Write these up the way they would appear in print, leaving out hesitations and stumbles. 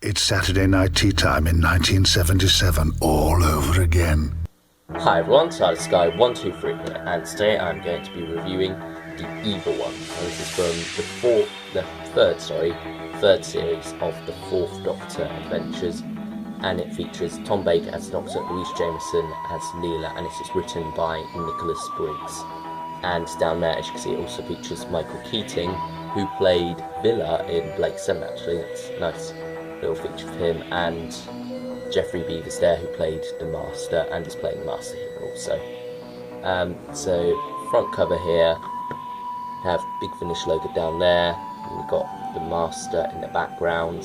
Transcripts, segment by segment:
It's Saturday night tea time in 1977 all over again. Hi everyone, TARDIS Guy 123 here, and today I'm going to be reviewing The Evil One. And this is from the third series of the Fourth Doctor Adventures, and it features Tom Baker as Doctor, Louise Jameson as Leela, and this is written by Nicholas Briggs. And down there, as you can see, it also features Michael Keating, who played Villa in Blake 7, actually. That's a nice little feature of him, and Geoffrey Beaver's there, who played the Master, and is playing the Master here also. So, front cover here, have Big Finish logo down there, and we've got the Master in the background.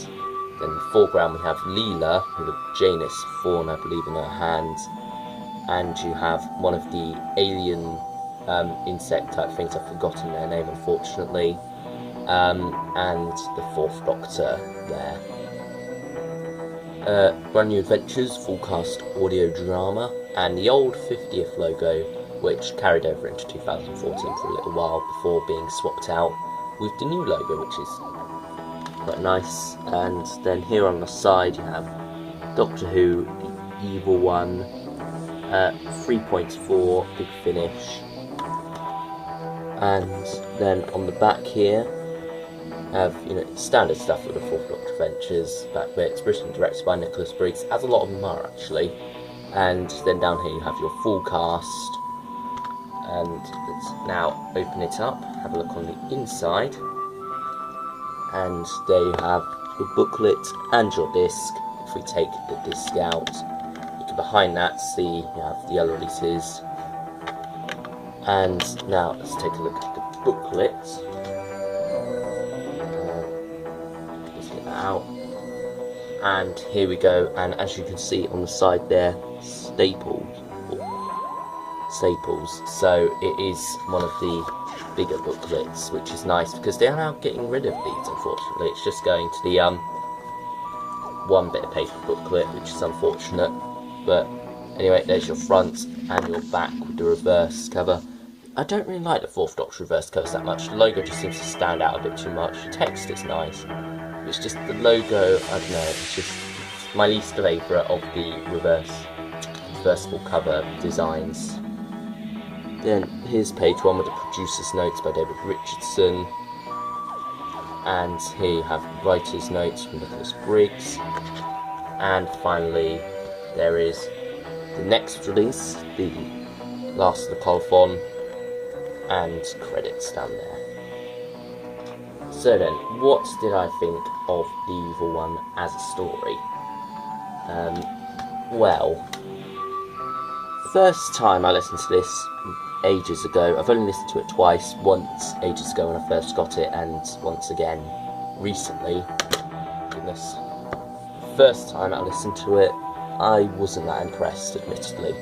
Then in the foreground we have Leela, with a Janus fawn, I believe, in her hand, and you have one of the alien insect type things, I've forgotten their name unfortunately, and the Fourth Doctor there. Brand New Adventures, full cast audio drama, and the old 50th logo, which carried over into 2014 for a little while before being swapped out with the new logo, which is quite nice. And then here on the side you have Doctor Who, The Evil One, 3.4, Big Finish, and then on the back here have, standard stuff with the Fourth Doctor Adventures, back where it's written and directed by Nicholas Briggs, as a lot of them are actually. And then down here you have your full cast, and let's now open it up, have a look on the inside, and there you have your booklet and your disc. If we take the disc out, you can behind that see you have the other releases. And now let's take a look at the booklet. Out, and here we go, and as you can see on the side there, staples, so it is one of the bigger booklets, which is nice because they are now getting rid of these. Unfortunately, it's just going to the one bit of paper booklet, which is unfortunate. But anyway, there's your front and your back with the reverse cover. I don't really like the Fourth Doctor reverse covers that much. The logo just seems to stand out a bit too much. The text is nice. It's just the logo, I don't know, it's just my least favourite of the reversible cover designs. Then here's page 1 with the producer's notes by David Richardson. And here you have writer's notes from Nicholas Briggs. And finally, there is the next release, the Last of the Colophon, and credits down there. So then, what did I think of The Evil One as a story? Well, first time I listened to this ages ago. I've only listened to it twice, once ages ago when I first got it, and once again recently. Goodness. First time I listened to it, I wasn't that impressed, admittedly.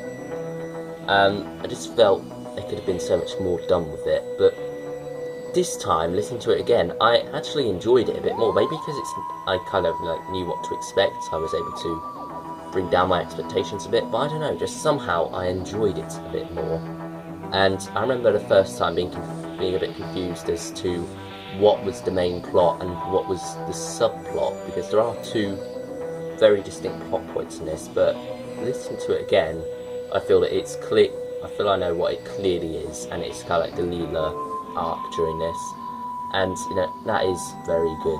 I just felt there could have been so much more done with it, but this time, listening to it again, I actually enjoyed it a bit more. Maybe because I kind of knew what to expect, I was able to bring down my expectations a bit. But I don't know, just somehow I enjoyed it a bit more. And I remember the first time being a bit confused as to what was the main plot and what was the subplot, because there are two very distinct plot points in this. But listening to it again, I feel that it's clear. I feel I know what it clearly is, and it's kind of like the Leela arc during this, and that is very good.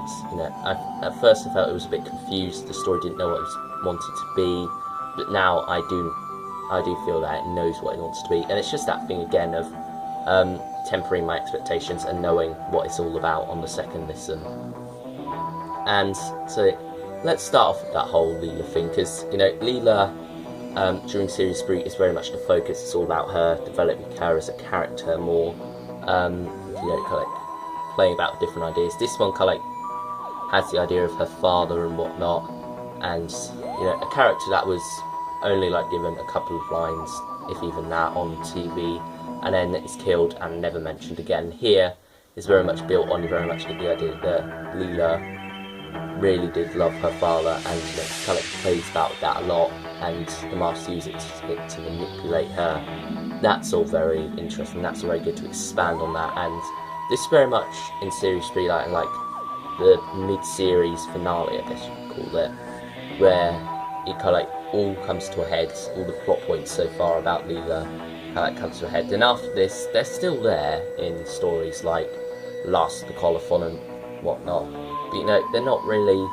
At first I felt it was a bit confused, the story didn't know what it was wanted to be, but now I do feel that it knows what it wants to be, and it's just that thing again of tempering my expectations and knowing what it's all about on the second listen. And so let's start off with that whole Leela thing, because Leela during series 3 is very much the focus. It's all about her, developing her as a character more, kind of playing about different ideas. This one kind of has the idea of her father and whatnot, and a character that was only given a couple of lines, if even that, on TV, and then is killed and never mentioned again. Here is very much built on, you very much get the idea that Leela really did love her father, and kind of plays about that a lot, and the Master uses it to manipulate her. That's all very interesting. That's very good to expand on that, and this very much in series 3, like the mid-series finale, I guess you could call it, where it kind of like all comes to a head, all the plot points so far about Leela, how it comes to a head. Then after this, they're still there in stories like Last of the Colophon and whatnot, but you know, they're not really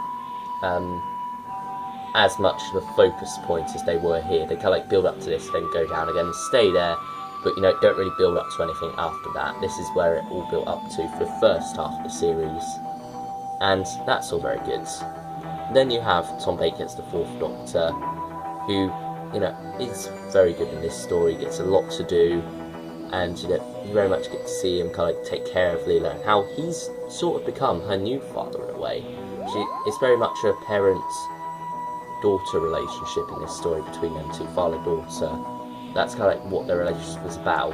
as much of a focus point as they were here. They kind of like build up to this, then go down again and stay there, but you know, don't really build up to anything after that. This is where it all built up to for the first half of the series, and that's all very good. Then you have Tom Baker as the Fourth Doctor, who, you know, is very good in this story, gets a lot to do, and you know, you very much get to see him kind of like take care of Leela, and how he's sort of become her new father in a way. It's very much a parent-daughter relationship in this story between them two, father-daughter. That's kind of like what their relationship was about.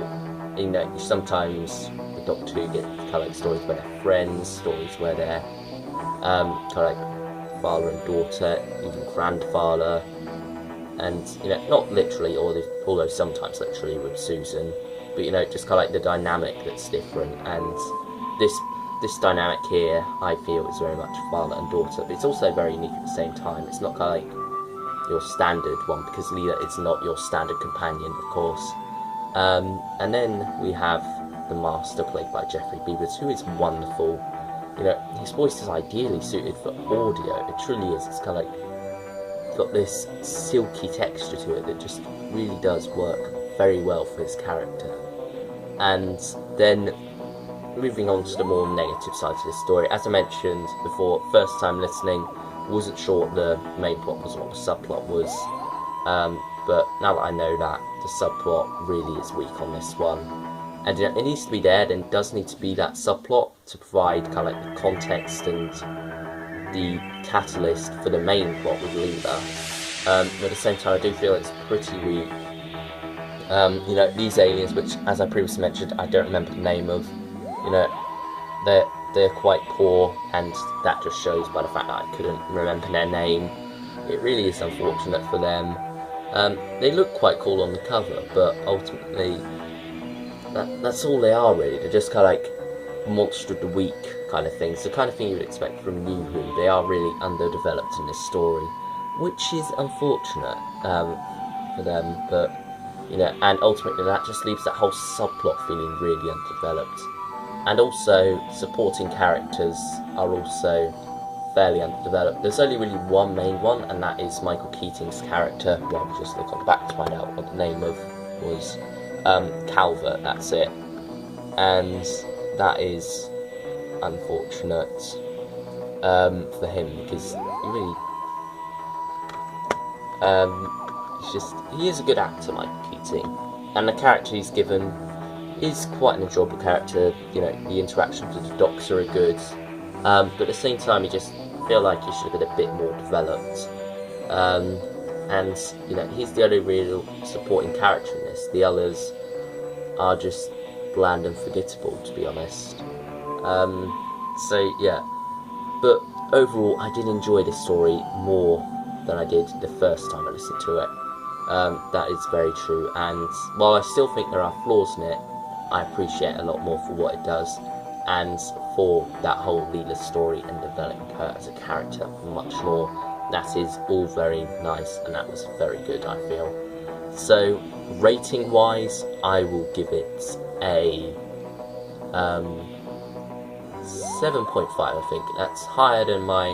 You know, sometimes the Doctor Who get kind of like stories where they're friends, stories where they're kind of like father and daughter, even grandfather, and you know, not literally, although sometimes literally with Susan, but you know, just kind of like the dynamic that's different. And this dynamic here, I feel, is very much father and daughter, but it's also very unique at the same time. It's not kind of like your standard one, because Leela is not your standard companion, of course. And then we have the Master, played by Jeffrey Beavers, who is wonderful. You know, his voice is ideally suited for audio. It truly is. It's kind of like got this silky texture to it that just really does work very well for his character. And then moving on to the more negative side of this story, as I mentioned before, first time listening, wasn't sure what the main plot was, what the subplot was, but now that I know that, the subplot really is weak on this one. And it needs to be there, and does need to be that subplot to provide kind of like the context and the catalyst for the main plot with Leela. But at the same time, I do feel it's pretty weak. You know, these aliens, which, as I previously mentioned, I don't remember the name of, you know, they're quite poor, and that just shows by the fact that I couldn't remember their name. It really is unfortunate for them. They look quite cool on the cover, but ultimately, that's all they are really. They're just kind of like monster of the week kind of things, the kind of thing you would expect from New Who. They are really underdeveloped in this story, which is unfortunate for them, but you know, and ultimately that just leaves that whole subplot feeling really underdeveloped. And also, supporting characters are also fairly underdeveloped. There's only really one main one, and that is Michael Keating's character. Well, we'll just look on the back to find out what the name of was. Calvert, that's it. And that is unfortunate for him, because he really he is a good actor, Michael Keating, and the character he's given is quite an enjoyable character. You know, the interactions with the Doctor are good, but at the same time, you just feel like he should have been a bit more developed. And you know, he's the only real supporting character in this. The others are just bland and forgettable, to be honest. So yeah, but overall, I did enjoy this story more than I did the first time I listened to it. That is very true, and while I still think there are flaws in it, I appreciate it a lot more for what it does, and for that whole Leela story and developing her as a character much more. That is all very nice, and that was very good, I feel. So, rating wise, I will give it a 7.5, I think. That's higher than my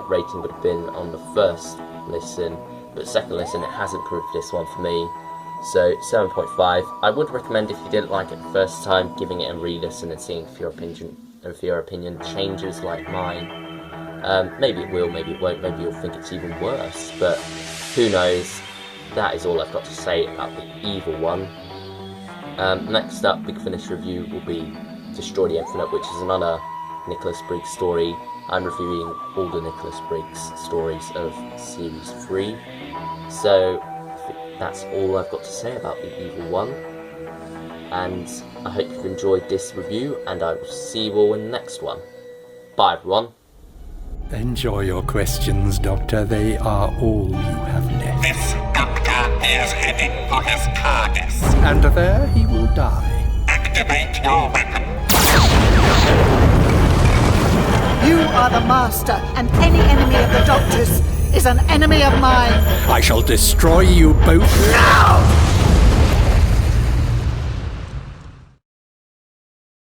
rating would have been on the first listen, but second listen, it has improved this one for me. So 7.5. I would recommend, if you didn't like it the first time, giving it a re-listen and seeing if your opinion changes like mine. Maybe it will, maybe it won't, maybe you'll think it's even worse, but who knows. That is all I've got to say about the evil one. Next up, Big Finish review will be Destroy the Infinite, which is another Nicholas Briggs story. I'm reviewing all the Nicholas Briggs stories of Series 3. So, I think that's all I've got to say about the evil one. And I hope you've enjoyed this review, and I will see you all in the next one. Bye, everyone. Enjoy your questions, Doctor. They are all you have left. This Doctor is heading for his TARDIS. And there he will die. Activate your weapon. You are the master, and any enemy of the Doctor's is an enemy of mine. I shall destroy you both.